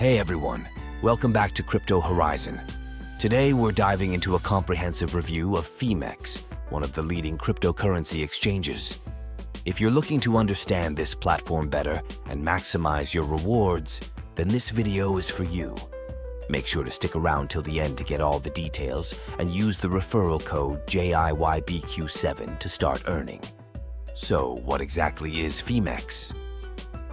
Hey everyone, welcome back to Crypto Horizon. Today we're diving into a comprehensive review of Phemex, one of the leading cryptocurrency exchanges. If you're looking to understand this platform better and maximize your rewards, then this video is for you. Make sure to stick around till the end to get all the details and use the referral code JIYBQ7 to start earning. So, what exactly is Phemex?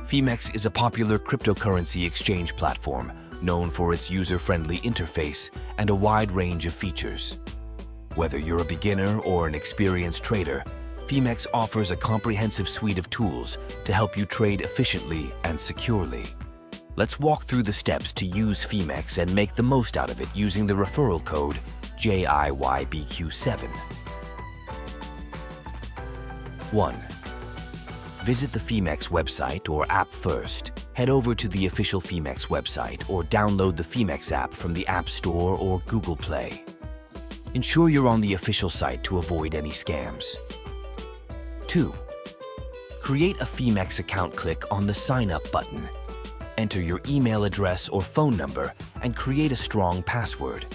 Phemex is a popular cryptocurrency exchange platform known for its user-friendly interface and a wide range of features. Whether you're a beginner or an experienced trader, Phemex offers a comprehensive suite of tools to help you trade efficiently and securely. Let's walk through the steps to use Phemex and make the most out of it using the referral code JIYBQ7. 1. Visit the Phemex website or app first. Head over to the official Phemex website or download the Phemex app from the App Store or Google Play. Ensure you're on the official site to avoid any scams. 2. Create a Phemex account. Click on the Sign Up button. Enter your email address or phone number and create a strong password.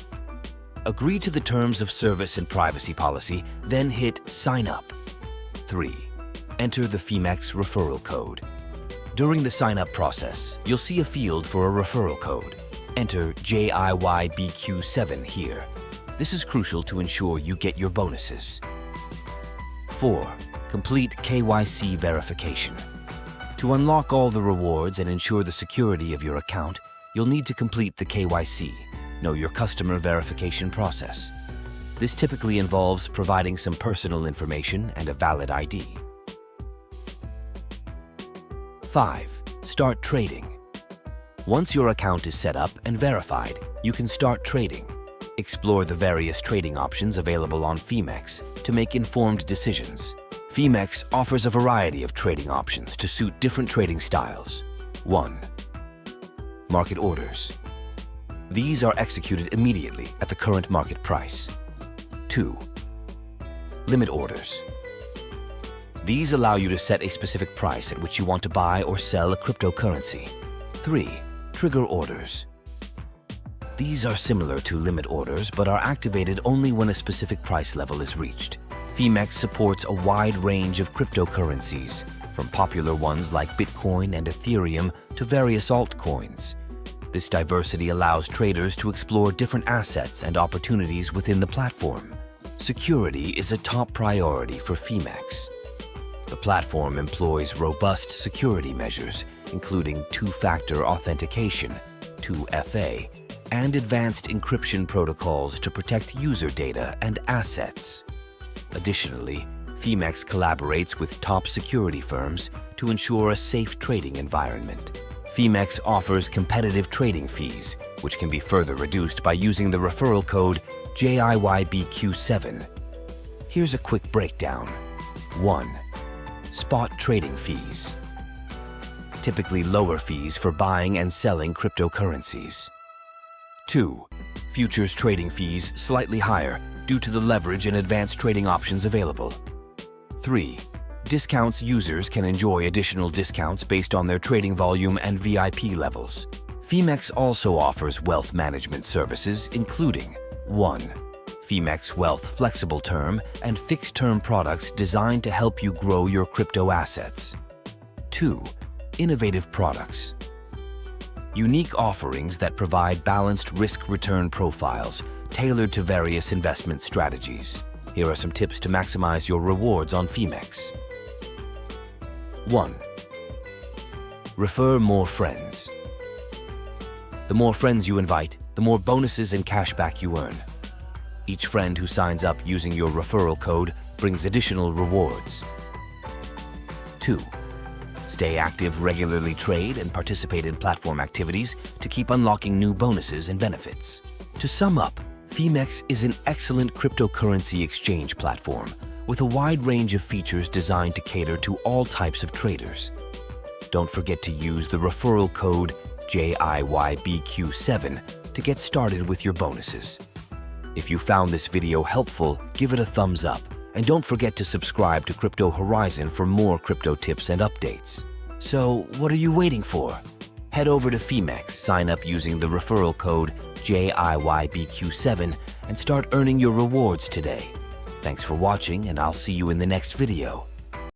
Agree to the terms of service and privacy policy, then hit Sign Up. 3. Enter the Phemex referral code. During the sign-up process, you'll see a field for a referral code. Enter JIYBQ7 here. This is crucial to ensure you get your bonuses. 4. Complete KYC verification. To unlock all the rewards and ensure the security of your account, you'll need to complete the KYC, Know Your Customer verification process. This typically involves providing some personal information and a valid ID. 5. Start trading. Once your account is set up and verified, you can start trading. Explore the various trading options available on Phemex to make informed decisions. Phemex offers a variety of trading options to suit different trading styles. 1. Market orders. These are executed immediately at the current market price. 2. Limit orders. These allow you to set a specific price at which you want to buy or sell a cryptocurrency. 3. Trigger orders. These are similar to limit orders but are activated only when a specific price level is reached. Phemex supports a wide range of cryptocurrencies, from popular ones like Bitcoin and Ethereum to various altcoins. This diversity allows traders to explore different assets and opportunities within the platform. Security is a top priority for Phemex. The platform employs robust security measures, including two-factor authentication, 2FA, and advanced encryption protocols to protect user data and assets. Additionally, Phemex collaborates with top security firms to ensure a safe trading environment. Phemex offers competitive trading fees, which can be further reduced by using the referral code JIYBQ7. Here's a quick breakdown. 1. Spot trading fees. Typically lower fees for buying and selling cryptocurrencies. 2. Futures trading fees slightly higher due to the leverage and advanced trading options available. 3. Discounts. Users can enjoy additional discounts based on their trading volume and VIP levels. Phemex also offers wealth management services including 1. Phemex Wealth flexible term and fixed term products designed to help you grow your crypto assets. 2. Innovative products. Unique offerings that provide balanced risk-return profiles tailored to various investment strategies. Here are some tips to maximize your rewards on Phemex. 1. Refer more friends. The more friends you invite, the more bonuses and cashback you earn. Each friend who signs up using your referral code brings additional rewards. 2. Stay active, regularly trade, and participate in platform activities to keep unlocking new bonuses and benefits. To sum up, Phemex is an excellent cryptocurrency exchange platform with a wide range of features designed to cater to all types of traders. Don't forget to use the referral code JIYBQ7 to get started with your bonuses. If you found this video helpful, give it a thumbs up, and don't forget to subscribe to Crypto Horizon for more crypto tips and updates. So, what are you waiting for? Head over to Phemex, sign up using the referral code JIYBQ7 and start earning your rewards today. Thanks for watching, and I'll see you in the next video.